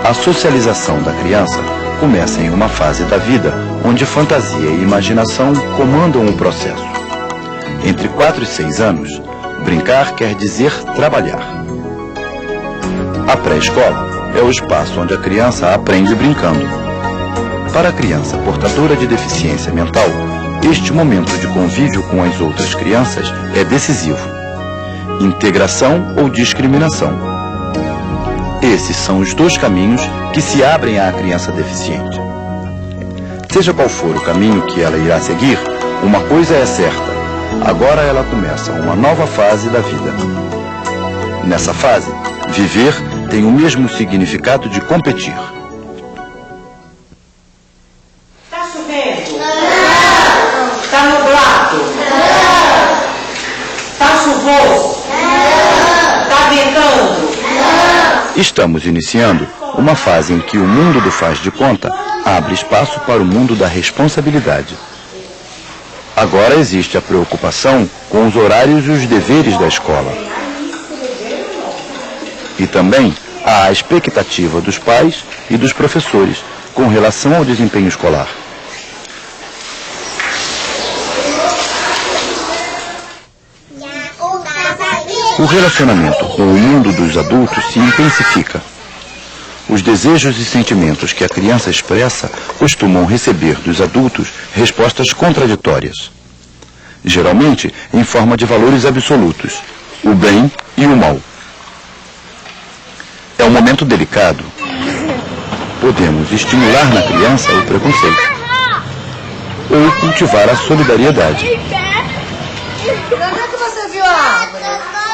A socialização da criança começa em uma fase da vida onde fantasia e imaginação comandam o processo. Entre 4 e 6 anos, brincar quer dizer trabalhar. A pré-escola é o espaço onde a criança aprende brincando. Para a criança portadora de deficiência mental, este momento de convívio com as outras crianças é decisivo. Integração ou discriminação. Esses são os 2 caminhos que se abrem à criança deficiente. Seja qual for o caminho que ela irá seguir, uma coisa é certa: agora ela começa uma nova fase da vida. Nessa fase, viver tem o mesmo significado de competir. Tá chovendo? Não. Tá nublado? Não. Tá chuvoso? Não. Tá ventando? Não. Estamos iniciando uma fase em que o mundo do faz de conta abre espaço para o mundo da responsabilidade. Agora existe a preocupação com os horários e os deveres da escola. E também há a expectativa dos pais e dos professores com relação ao desempenho escolar. O relacionamento com o mundo dos adultos se intensifica. Os desejos e sentimentos que a criança expressa costumam receber dos adultos respostas contraditórias. Geralmente em forma de valores absolutos, o bem e o mal. É um momento delicado. Podemos estimular na criança o preconceito ou cultivar a solidariedade. Onde é que você viu a árvore?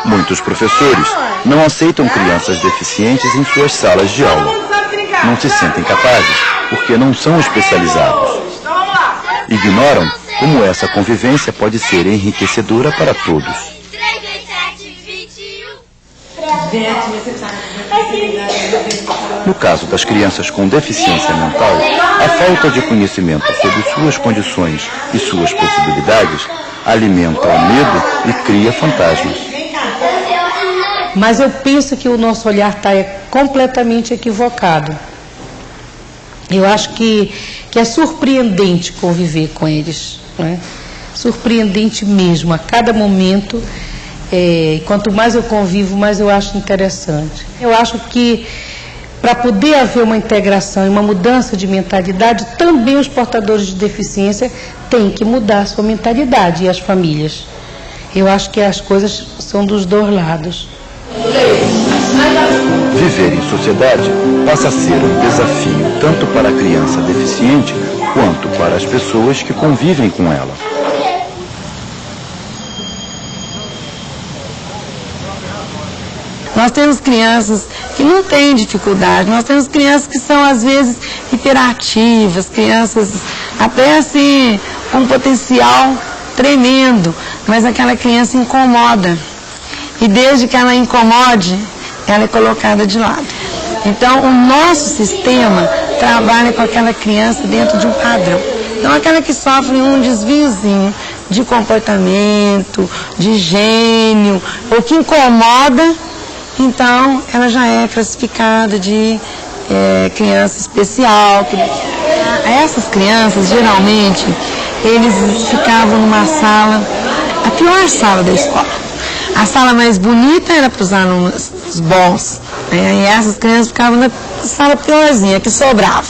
Muitos professores não aceitam crianças deficientes em suas salas de aula. Não se sentem capazes porque não são especializados. Ignoram como essa convivência pode ser enriquecedora para todos. No caso das crianças com deficiência mental, a falta de conhecimento sobre suas condições e suas possibilidades alimenta o medo e cria fantasmas. Mas eu penso que o nosso olhar está completamente equivocado. Eu acho que é surpreendente conviver com eles, né? Surpreendente mesmo, a cada momento. Quanto mais eu convivo, mais eu acho interessante. Eu acho que para poder haver uma integração e uma mudança de mentalidade, também os portadores de deficiência têm que mudar a sua mentalidade e as famílias. Eu acho que as coisas são dos 2 lados. Viver em sociedade passa a ser um desafio tanto para a criança deficiente quanto para as pessoas que convivem com ela. Nós temos crianças que não têm dificuldade, nós temos crianças que são às vezes hiperativas, crianças até assim com um potencial tremendo, mas aquela criança incomoda. E desde que ela incomode, ela é colocada de lado. Então, o nosso sistema trabalha com aquela criança dentro de um padrão. Então, aquela que sofre um desviozinho de comportamento, de gênio, ou que incomoda, então ela já é classificada de criança especial. Essas crianças, geralmente, eles ficavam numa sala, a pior sala da escola. A sala mais bonita era para os alunos bons, né? E essas crianças ficavam na sala piorzinha, que sobrava.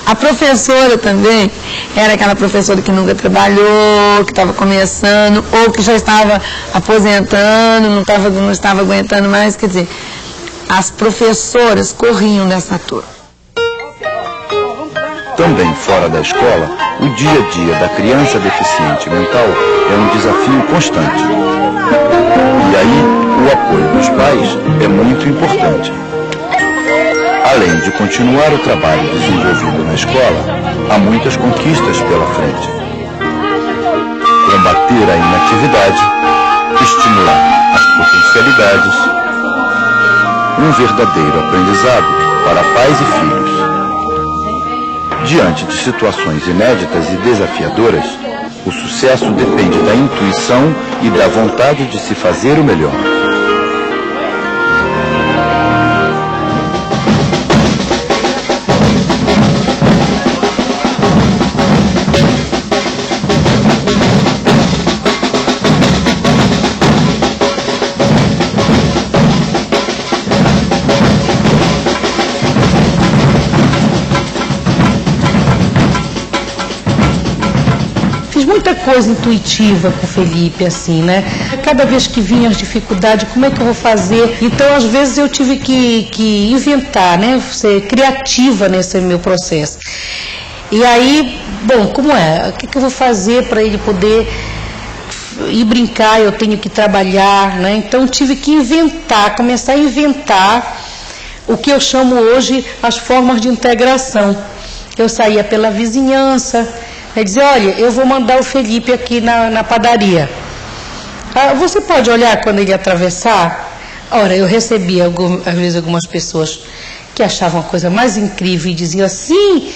A professora também era aquela professora que nunca trabalhou, que estava começando, ou que já estava aposentando, não estava aguentando mais. Quer dizer, as professoras corriam dessa turma. Também fora da escola, o dia a dia da criança deficiente mental é um desafio constante. E aí, o apoio dos pais é muito importante. Além de continuar o trabalho desenvolvido na escola, há muitas conquistas pela frente. Combater a inatividade, estimular as potencialidades, um verdadeiro aprendizado para pais e filhos. Diante de situações inéditas e desafiadoras, o sucesso depende da intuição e da vontade de se fazer o melhor. muita coisa intuitiva com o Felipe, assim, né? Cada vez que vinham as dificuldades, como é que eu vou fazer? Então, às vezes, eu tive que inventar, né? Ser criativa nesse meu processo. E aí, bom, como é? O que eu vou fazer para ele poder ir brincar? Eu tenho que trabalhar, né? Então, tive que inventar, começar a inventar o que eu chamo hoje as formas de integração. Eu saía pela vizinhança, dizer, olha, eu vou mandar o Felipe aqui na padaria. Você pode olhar quando ele atravessar? Ora, eu recebia às vezes algumas pessoas que achavam a coisa mais incrível e diziam assim,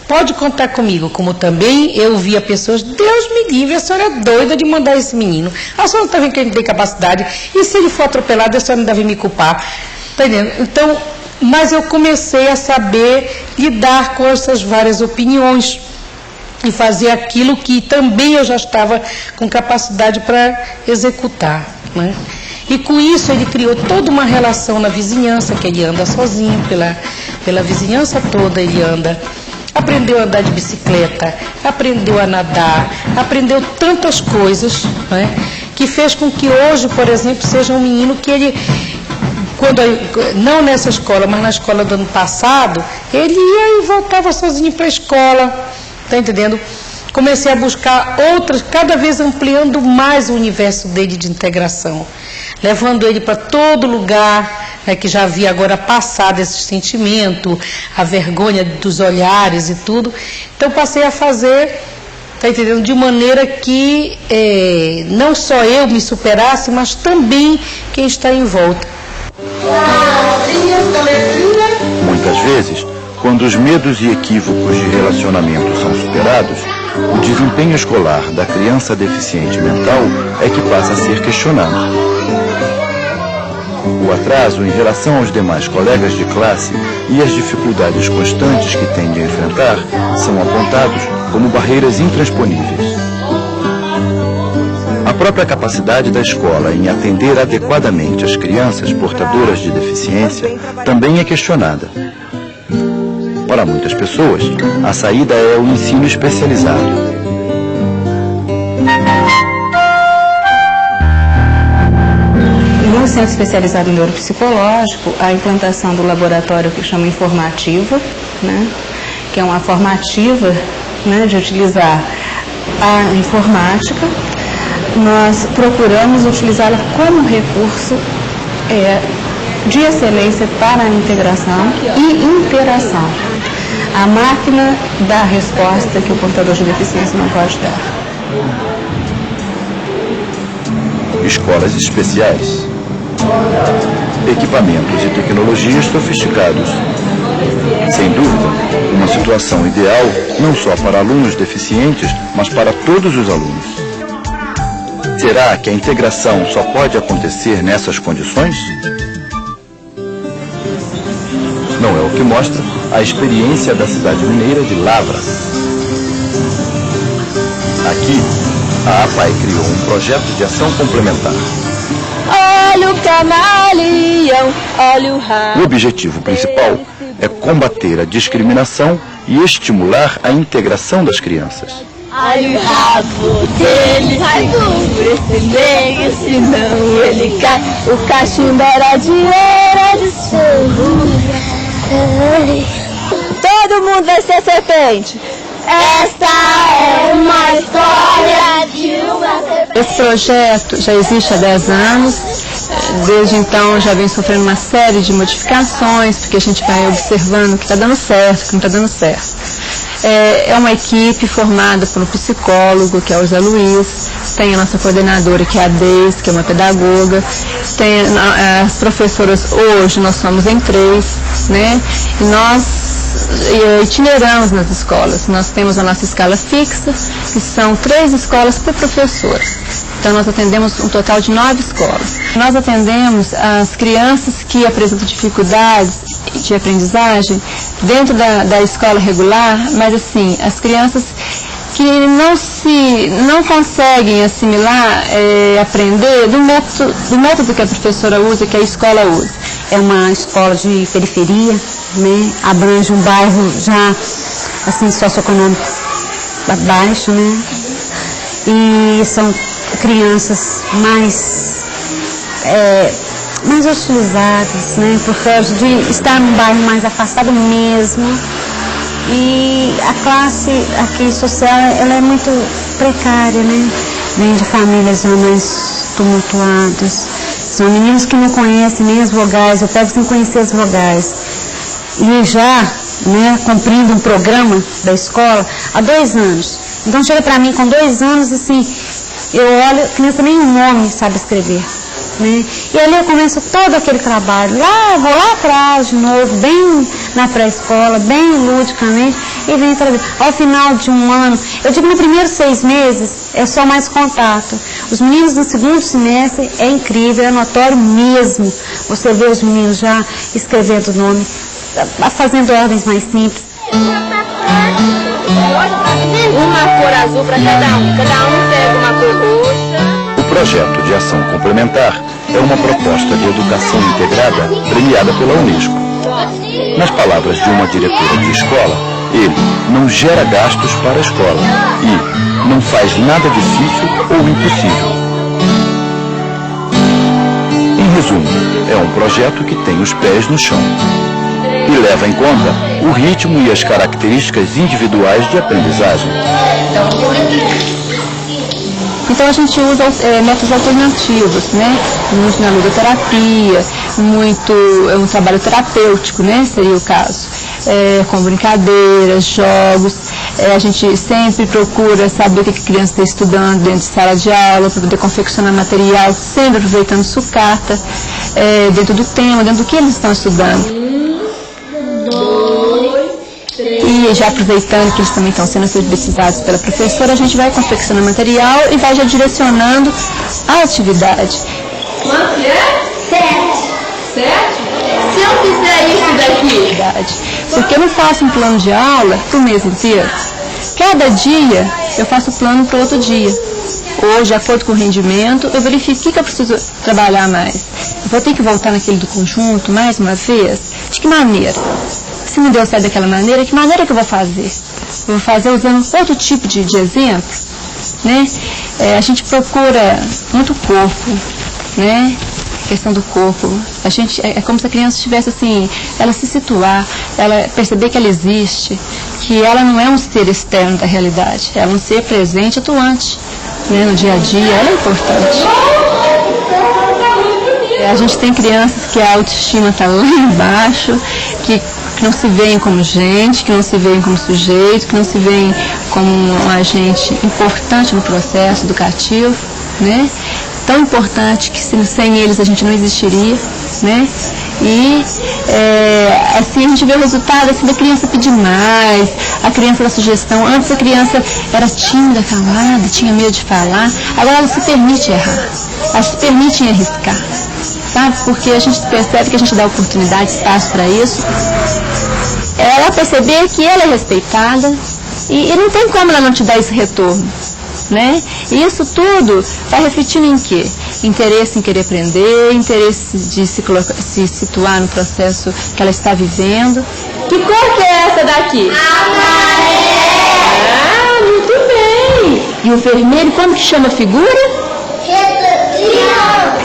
pode contar comigo, como também eu via pessoas, Deus me livre, a senhora é doida de mandar esse menino. A senhora não está vendo que ele tem capacidade, e se ele for atropelado, a senhora não deve me culpar. Está entendendo? Então, mas eu comecei a saber lidar com essas várias opiniões e fazer aquilo que também eu já estava com capacidade para executar, né? E com isso ele criou toda uma relação na vizinhança, que ele anda sozinho, pela vizinhança toda ele anda. Aprendeu a andar de bicicleta, aprendeu a nadar, aprendeu tantas coisas, né, que fez com que hoje, por exemplo, seja um menino que ele, não nessa escola, mas na escola do ano passado, ele ia e voltava sozinho para a escola, está entendendo? Comecei a buscar outras, cada vez ampliando mais o universo dele de integração, levando ele para todo lugar, né, que já havia agora passado esse sentimento, a vergonha dos olhares e tudo. Então passei a fazer, está entendendo, de maneira que não só eu me superasse, mas também quem está em volta. Muitas vezes, quando os medos e equívocos de relacionamento são superados, o desempenho escolar da criança deficiente mental é que passa a ser questionado. O atraso em relação aos demais colegas de classe e as dificuldades constantes que tende a enfrentar são apontados como barreiras intransponíveis. A própria capacidade da escola em atender adequadamente as crianças portadoras de deficiência também é questionada. Para muitas pessoas, a saída é o ensino especializado. No Centro Especializado em Neuropsicológico, a implantação do laboratório que chama Informativa, né, que é uma formativa, né, de utilizar a informática, nós procuramos utilizá-la como recurso de excelência para a integração e interação. A máquina dá a resposta que o portador de deficiência não pode dar. Escolas especiais, equipamentos e tecnologias sofisticados. Sem dúvida, uma situação ideal não só para alunos deficientes, mas para todos os alunos. Será que a integração só pode acontecer nessas condições? Não é o que mostra a experiência da cidade mineira de Lavra. Aqui, a APAE criou um projeto de ação complementar. Olha o camaleão, olha o rabo. O objetivo principal é combater a discriminação e estimular a integração das crianças. Olha o rabo dele, sai do meio, senão ele cai. O cachimbo era de todo mundo vai ser serpente. Esta é uma história de uma serpente. Esse projeto já existe há 10 anos, desde então já vem sofrendo uma série de modificações, porque a gente vai observando o que está dando certo, o que não está dando certo. É uma equipe formada por um psicólogo, que é o Zé Luiz, tem a nossa coordenadora, que é a Deise, que é uma pedagoga, tem as professoras, hoje nós somos em 3, né? E nós itineramos nas escolas. Nós temos a nossa escala fixa, que são 3 escolas por professor. Então nós atendemos um total de 9 escolas. Nós atendemos as crianças que apresentam dificuldades de aprendizagem dentro da escola regular, mas assim, as crianças que não conseguem assimilar, aprender do método que a professora usa, que a escola usa. É uma escola de periferia, né? Abrange um bairro já assim socioeconômico baixo, né? e são crianças mais hostilizadas, né, por causa de estar num bairro mais afastado mesmo. E a classe aqui social, ela é muito precária, né? Vem de famílias mais tumultuadas. São meninos que não conhecem nem as vogais, eu pego sem conhecer as vogais. E já, né, cumprindo um programa da escola há 2 anos. Então chega para mim com 2 anos, assim, eu olho, a criança nem um nome sabe escrever. Né? E ali eu começo todo aquele trabalho, vou lá atrás de novo, bem na pré-escola, bem ludicamente, e venho trazer. Ao final de um ano, eu digo no primeiro 6 meses, é só mais contato. Os meninos no segundo semestre é incrível, é notório mesmo. Você vê os meninos já escrevendo o nome, fazendo ordens mais simples. Uma cor azul para cada um pega uma cor roxa. O projeto de ação complementar é uma proposta de educação integrada premiada pela Unesco. Nas palavras de uma diretora de escola, ele não gera gastos para a escola e não faz nada difícil ou impossível. Em resumo, é um projeto que tem os pés no chão e leva em conta o ritmo e as características individuais de aprendizagem. Então a gente usa métodos alternativos, né? Muito na ludoterapia, muito um trabalho terapêutico, né? Seria o caso. Com brincadeiras, jogos. A gente sempre procura saber o que a criança está estudando dentro de sala de aula, para poder confeccionar material, sempre aproveitando sucata, dentro do tema, dentro do que eles estão estudando. 1, 2, 3. E já aproveitando que eles também estão sendo alfabetizados pela professora, a gente vai confeccionando material e vai já direcionando a atividade. Quanto é? 7. Se eu fizer isso daqui? Porque eu não faço um plano de aula para o mês inteiro. Cada dia eu faço o plano para o outro dia. Hoje, de acordo com o rendimento, eu verifico o que eu preciso trabalhar mais. Eu vou ter que voltar naquele do conjunto mais uma vez? De que maneira? Se não deu certo daquela maneira, que maneira que eu vou fazer? Eu vou fazer usando outro tipo de exemplo, né? A gente procura muito o corpo, né? A questão do corpo. A gente, é como se a criança estivesse assim, ela se situar, ela perceber que ela existe, que ela não é um ser externo da realidade, ela é um ser presente, atuante, né? No dia a dia, ela é importante. A gente tem crianças que a autoestima está lá embaixo, que não se veem como gente, que não se veem como sujeito, que não se veem como um agente importante no processo educativo, né? Tão importante que sem eles a gente não existiria, né? E assim a gente vê o resultado assim, da criança pedir mais, a criança da sugestão. Antes a criança era tímida, calada, tinha medo de falar, agora ela se permite errar, ela se permite arriscar, sabe? Porque a gente percebe que a gente dá oportunidade, espaço para isso. Ela perceber que ela é respeitada e não tem como ela não te dar esse retorno, né? E isso tudo vai refletindo em quê? Interesse em querer aprender, interesse de se situar no processo que ela está vivendo. Que cor que é essa daqui? Ah, muito bem! E o vermelho, como que chama a figura?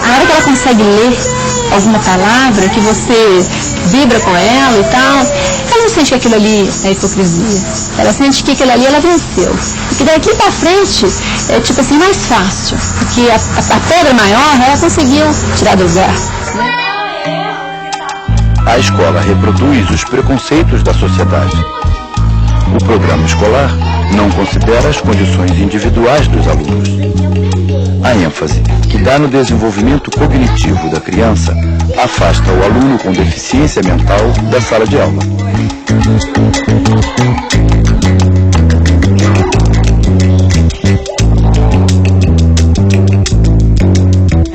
A hora que ela consegue ler alguma palavra, que você vibra com ela e tal, ela não sente que aquilo ali é hipocrisia. Ela sente que aquilo ali ela venceu. E que daqui pra frente é tipo assim, mais fácil. Porque a pedra maior ela conseguiu tirar do lugar. A escola reproduz os preconceitos da sociedade. O programa escolar não considera as condições individuais dos alunos. A ênfase que dá no desenvolvimento cognitivo da criança afasta o aluno com deficiência mental da sala de aula.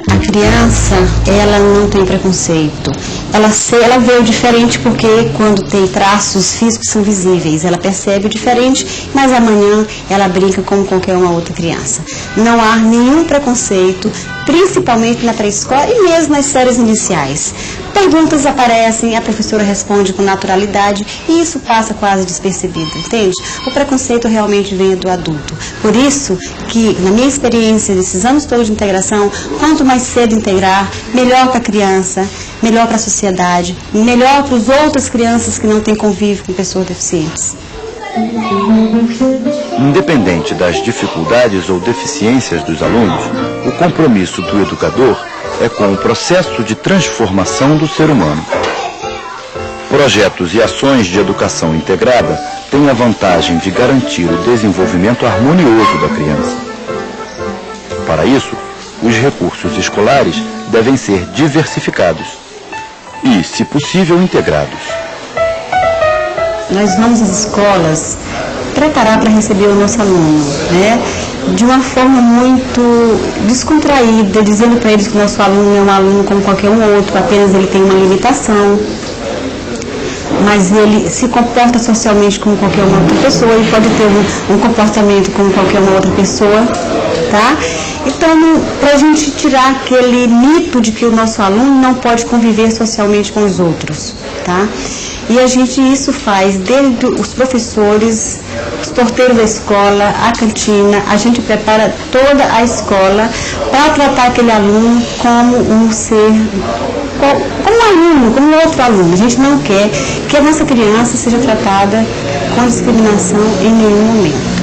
A criança, ela não tem preconceito. ela vê o diferente porque quando tem traços físicos são visíveis, ela percebe o diferente, mas amanhã ela brinca como qualquer uma outra criança. Não há nenhum preconceito, principalmente na pré-escola e mesmo nas séries iniciais. Perguntas aparecem, a professora responde com naturalidade e isso passa quase despercebido, entende? O preconceito realmente vem do adulto. Por isso que, na minha experiência, desses anos todos de integração, quanto mais cedo integrar, melhor para a criança, melhor para a sociedade, melhor para as outras crianças que não têm convívio com pessoas deficientes. Independente das dificuldades ou deficiências dos alunos, o compromisso do educador é com o processo de transformação do ser humano. Projetos e ações de educação integrada têm a vantagem de garantir o desenvolvimento harmonioso da criança. Para isso, os recursos escolares devem ser diversificados e, se possível, integrados. Nós vamos às escolas preparar para receber o nosso aluno, né? De uma forma muito descontraída, dizendo para eles que o nosso aluno é um aluno como qualquer um outro, apenas ele tem uma limitação, mas ele se comporta socialmente como qualquer uma outra pessoa, ele pode ter um comportamento como qualquer uma outra pessoa, tá? Então, para a gente tirar aquele mito de que o nosso aluno não pode conviver socialmente com os outros, tá? E a gente isso faz desde os professores, os porteiros da escola, a cantina, a gente prepara toda a escola para tratar aquele aluno como um ser, como um aluno, como um outro aluno. A gente não quer que a nossa criança seja tratada com discriminação em nenhum momento.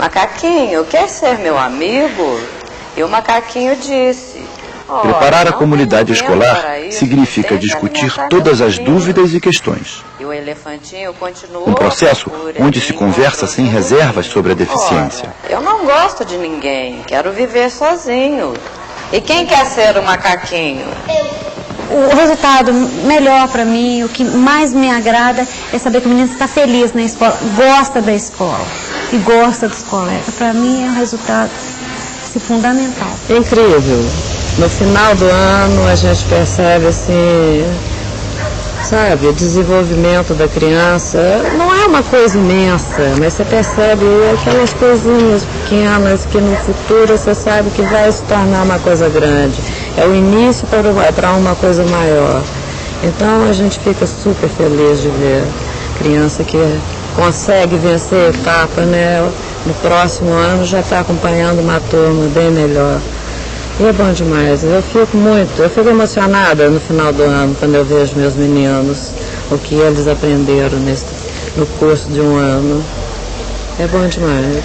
Macaquinho, quer ser meu amigo? E o macaquinho disse... Preparar a comunidade escolar significa discutir todas as dúvidas e questões. Um processo onde se conversa sem reservas sobre a deficiência. Eu não gosto de ninguém, quero viver sozinho. E quem quer ser o macaquinho? O resultado melhor para mim, o que mais me agrada é saber que o menino está feliz na escola, gosta da escola e gosta dos colegas. Para mim é um resultado fundamental. É incrível. No final do ano a gente percebe assim, sabe, o desenvolvimento da criança. Não é uma coisa imensa, mas você percebe aquelas coisinhas pequenas que no futuro você sabe que vai se tornar uma coisa grande. É o início para uma coisa maior. Então a gente fica super feliz de ver criança que consegue vencer etapa, né? No próximo ano já está acompanhando uma turma bem melhor. E é bom demais, eu fico emocionada no final do ano quando eu vejo meus meninos, o que eles aprenderam no curso de um ano. É bom demais.